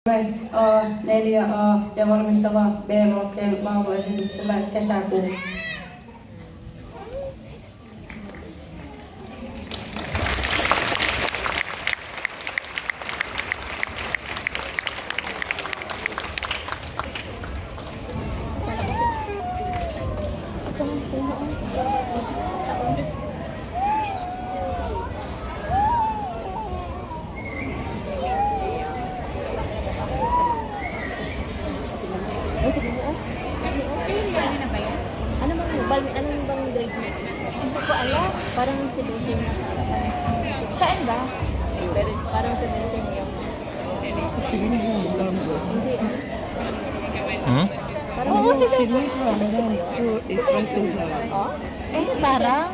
4A ja valmistava B-luokkien lauluesityksellä kesäkuu. Anong bang grade mo? Hindi ko alam. Parang si Lucy na sa harapan. Saan ba? Pero parang si Lucy yung... Hindi. Parang Oo, si Lucy. Oh? Parang...